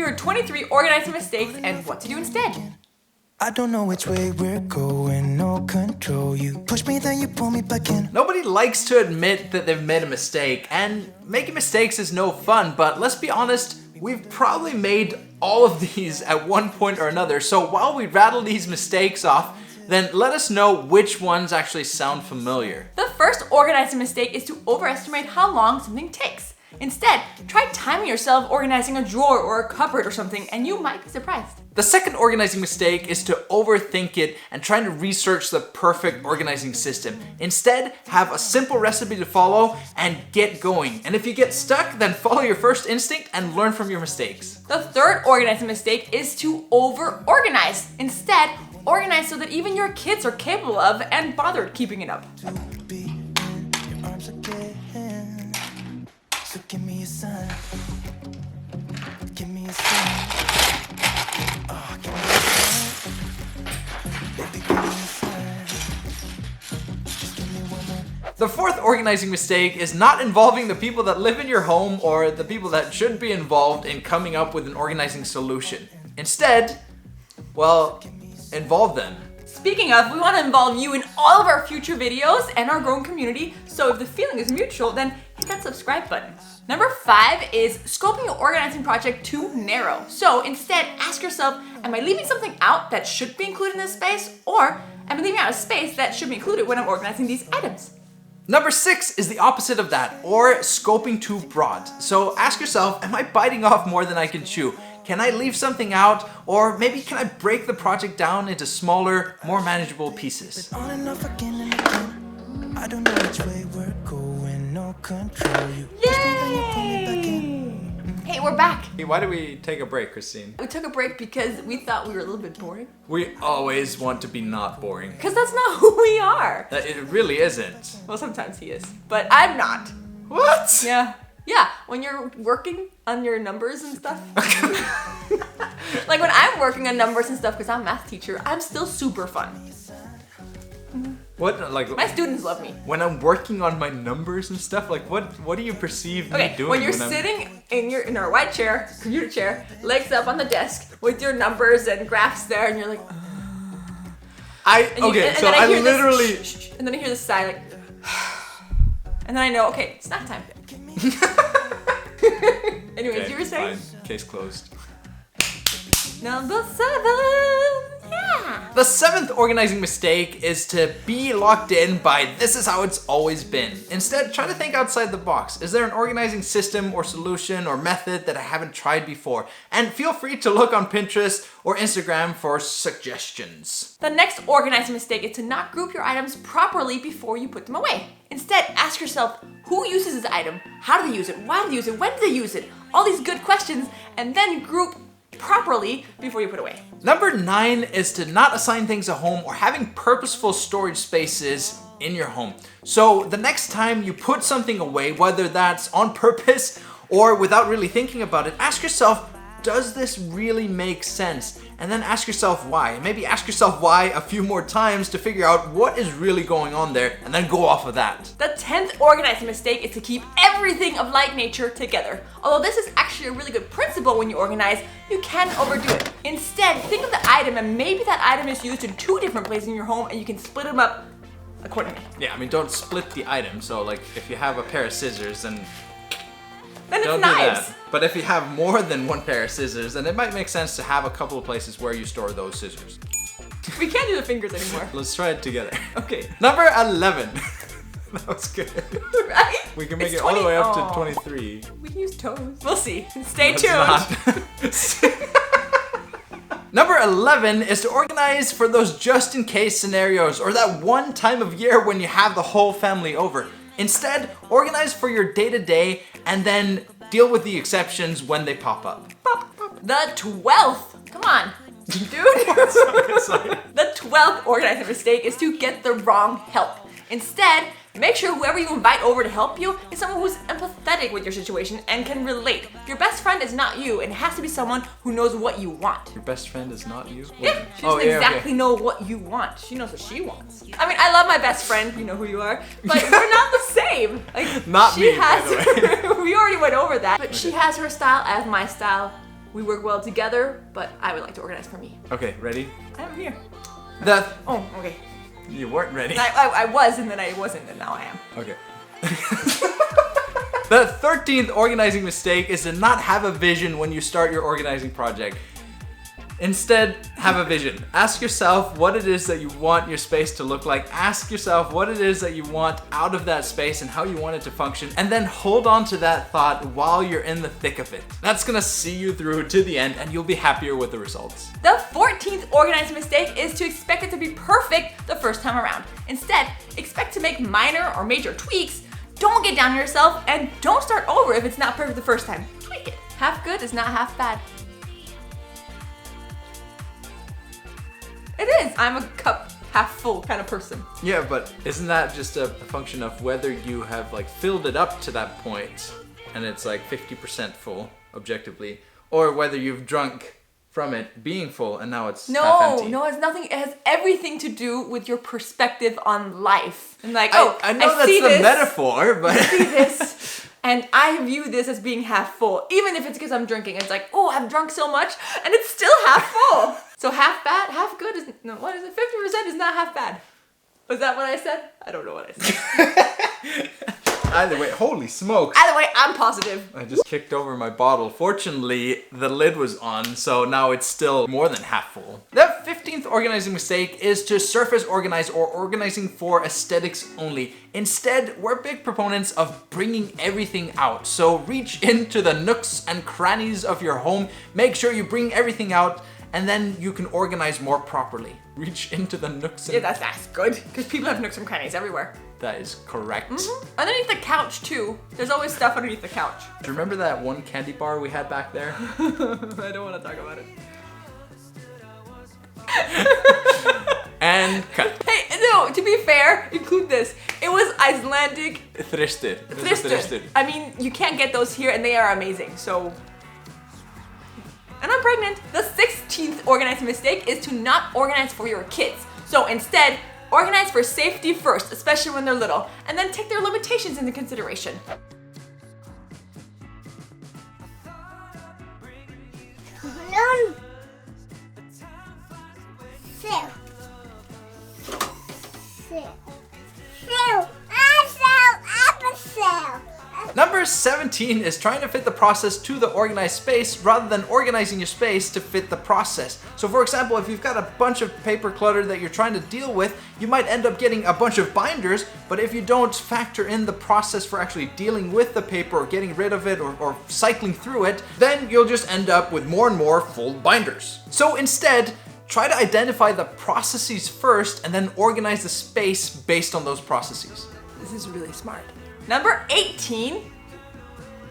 Here are 23 organizing mistakes and what to do instead. I don't know which way we're going, no control. You push me, then you pull me back in. Nobody likes to admit that they've made a mistake, and making mistakes is no fun, but let's be honest, we've probably made all of these at one point or another. So while we rattle these mistakes off, then let us know which ones actually sound familiar. The first organizing mistake is to overestimate how long something takes. Instead, try timing yourself organizing a drawer or a cupboard or something, and you might be surprised. The second organizing mistake is to overthink it and trying to research the perfect organizing system. Instead, have a simple recipe to follow and get going. And if you get stuck, then follow your first instinct and learn from your mistakes. The third organizing mistake is to over-organize. Instead, organize so that even your kids are capable of and bothered keeping it up. Be in your arms again. So give me a sign. Give me a sign. Oh, give me a sign. Baby, give me a sign. Just give me one more. The fourth organizing mistake is not involving the people that live in your home or the people that should be involved in coming up with an organizing solution. Instead, well, involve them. Speaking of, we want to involve you in all of our future videos and our growing community, so if the feeling is mutual, then hit that subscribe button. Number 5 is scoping your organizing project too narrow. So instead, ask yourself, am I leaving something out that should be included in this space? Or am I leaving out a space that should be included when I'm organizing these items? Number 6 is the opposite of that, or scoping too broad. So ask yourself, am I biting off more than I can chew? Can I leave something out? Or maybe can I break the project down into smaller, more manageable pieces? On and off again and again. I don't know which way we're going, no control. You push me, then you pull me back in. Hey, we're back. Hey, why did we take a break, Christine? We took a break because we thought we were a little bit boring. We always want to be not boring. Because that's not who we are. It really isn't. Well, sometimes he is, but I'm not. What? Yeah, when you're working on your numbers and stuff. Like when I'm working on numbers and stuff, because I'm a math teacher, I'm still super fun. What, like? My students love me. When I'm working on my numbers and stuff, like what do you perceve me doing? When you're sitting in our white chair, computer chair, legs up on the desk with your numbers and graphs there, and you're like, I hear literally. This, and then I hear this sigh, like, and then I know, okay, it's snack time. Anyways, Okay, you were saying? fine. Case closed. Number 7, yeah. The 7th organizing mistake is to be locked in by this is how it's always been. Instead, try to think outside the box. Is there an organizing system or solution or method that I haven't tried before? And feel free to look on Pinterest or Instagram for suggestions. The next organizing mistake is to not group your items properly before you put them away. Instead, ask yourself, who uses this item? How do they use it? Why do they use it? When do they use it? All these good questions, and then group properly before you put away. Number 9 is to not assign things a home or having purposeful storage spaces in your home. So the next time you put something away, whether that's on purpose or without really thinking about it, ask yourself, does this really make sense? And then ask yourself why. And maybe ask yourself why a few more times to figure out what is really going on there and then go off of that. The 10th organizing mistake is to keep everything of like nature together. Although this is actually a really good principle when you organize, you can overdo it. Instead, think of the item and maybe that item is used in 2 different places in your home and you can split them up accordingly. Yeah, I mean, don't split the item. So like if you have a pair of scissors, then it's don't knives. do that. But if you have more than one pair of scissors, then it might make sense to have a couple of places where you store those scissors. We can't do the fingers anymore. Let's try it together. Okay. Number 11. That was good. Right? We can make It's it all the way up 20 to 23. We can use toes. We'll see. Stay Let's tuned. not. Number 11 is to organize for those just in case scenarios or that one time of year when you have the whole family over. Instead, organize for your day-to-day and then deal with the exceptions when they pop up. The 12th. Come on, dude. Sorry. The 12th organizing mistake is to get the wrong help. Instead, make sure whoever you invite over to help you is someone who's empathetic with your situation and can relate. If your best friend is not you, it has to be someone who knows what you want. Your best friend is not you? Yeah, she doesn't exactly know what you want. She knows what she wants. I mean, I love my best friend, you know who you are, but we're not the same. Like, Not she me, has by the way. we already went over that. But she has her style, I have my style. we work well together, but I would like to organize for me. Okay, ready? I'm here. Oh, okay. You weren't ready. I was, and then I wasn't, and now I am. Okay. The 13th organizing mistake is to not have a vision when you start your organizing project. Instead, have a vision. Ask yourself what it is that you want your space to look like. Ask yourself what it is that you want out of that space and how you want it to function. And then hold on to that thought while you're in the thick of it. That's gonna see you through to the end and you'll be happier with the results. The 14th organizing mistake is to expect it to be perfect the first time around. Instead, expect to make minor or major tweaks. Don't get down on yourself and don't start over if it's not perfect the first time. Tweak it. Half good is not half bad. It is. I'm a cup half full kind of person. Yeah, but isn't that just a function of whether you have like filled it up to that point and it's like 50% full objectively, or whether you've drunk from it being full and now it's half empty? No, it's nothing. It has everything to do with your perspective on life. And like, I know that's see the this, metaphor, but I see this, and I view this as being half full, even if it's because I'm drinking. It's like, oh, I've drunk so much, and it's still half full. So half bad, half good is no. What is it? 50% is not half bad. Was that what I said? I don't know what I said. Either way, holy smokes. Either way, I'm positive. I just kicked over my bottle. Fortunately, the lid was on, so now it's still more than half full. The 15th organizing mistake is to surface organize or organizing for aesthetics only. Instead, we're big proponents of bringing everything out. So reach into the nooks and crannies of your home. Make sure you bring everything out, and then you can organize more properly. Reach into the nooks and... Yeah, that's good. Because people have nooks and crannies everywhere. That is correct. Underneath the couch, too. There's always stuff underneath the couch. Do you remember that one candy bar we had back there? I don't want to talk about it. And cut. Hey, no, to be fair, include this. It was Icelandic Thristir. Thristir. I mean, you can't get those here, and they are amazing, so... And I'm pregnant. The 16th organizing mistake is to not organize for your kids. So instead, organize for safety first, especially when they're little, and then take their limitations into consideration. None. Number 17 is trying to fit the process to the organized space rather than organizing your space to fit the process. So for example, if you've got a bunch of paper clutter that you're trying to deal with, you might end up getting a bunch of binders, but if you don't factor in the process for actually dealing with the paper or getting rid of it or cycling through it, then you'll just end up with more and more full binders. So instead, try to identify the processes first and then organize the space based on those processes. This is really smart. Number 18.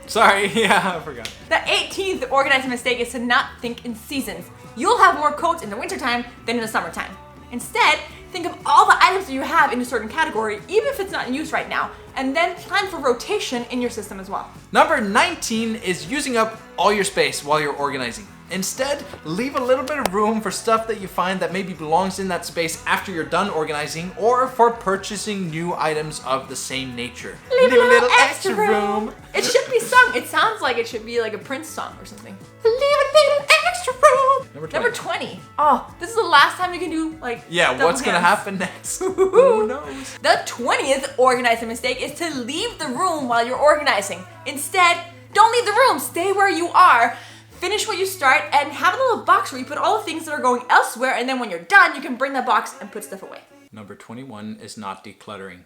Sorry, yeah, I forgot. The 18th organizing mistake is to not think in seasons. You'll have more coats in the wintertime than in the summertime. Instead, think of all the items that you have in a certain category, even if it's not in use right now, and then plan for rotation in your system as well. Number 19 is using up all your space while you're organizing. Instead, leave a little bit of room for stuff that you find that maybe belongs in that space after you're done organizing, or for purchasing new items of the same nature. Leave a little extra room. It should be sung. It sounds like it should be like a Prince song or something. Leave a little extra room. Number 20. Oh, this is the last time you can do like yeah, double what's gonna hands. happen next? Who knows? The 20th organizing mistake is to leave the room while you're organizing. Instead, don't leave the room. Stay where you are. Finish what you start and have a little box where you put all the things that are going elsewhere, and then when you're done, you can bring that box and put stuff away. Number 21 is not decluttering.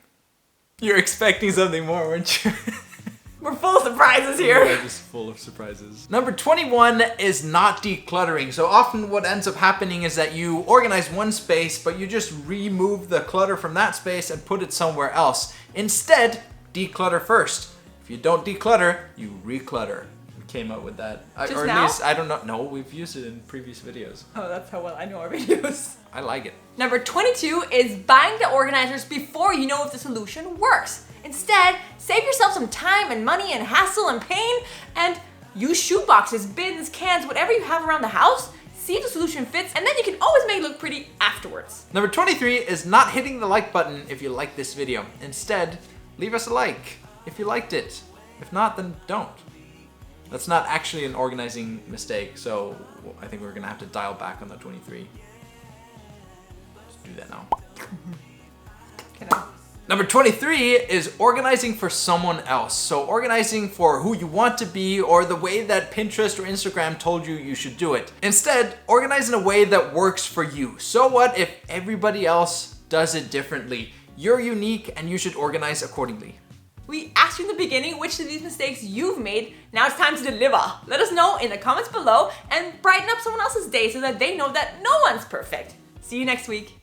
You're expecting something more, weren't you? We're full of surprises here. We're just full of surprises. Number 21 is not decluttering. So often what ends up happening is that you organize one space, but you just remove the clutter from that space and put it somewhere else. Instead, declutter first. If you don't declutter, you reclutter. Came up with that. Just or at now? least, I don't know. No, we've used it in previous videos. Oh, that's how well I know our videos. I like it. Number 22 is buying the organizers before you know if the solution works. Instead, save yourself some time and money and hassle and pain, and use shoe boxes, bins, cans, whatever you have around the house. See if the solution fits, and then you can always make it look pretty afterwards. Number 23 is not hitting the like button if you like this video. Instead, leave us a like if you liked it. If not, then don't. That's not actually an organizing mistake, so I think we're gonna have to dial back on the 23. Let's do that now. Number 23 is organizing for someone else. So organizing for who you want to be or the way that Pinterest or Instagram told you you should do it. Instead, organize in a way that works for you. So what if everybody else does it differently? You're unique and you should organize accordingly. We asked you in the beginning which of these mistakes you've made. Now it's time to deliver. Let us know in the comments below and brighten up someone else's day so that they know that no one's perfect. See you next week.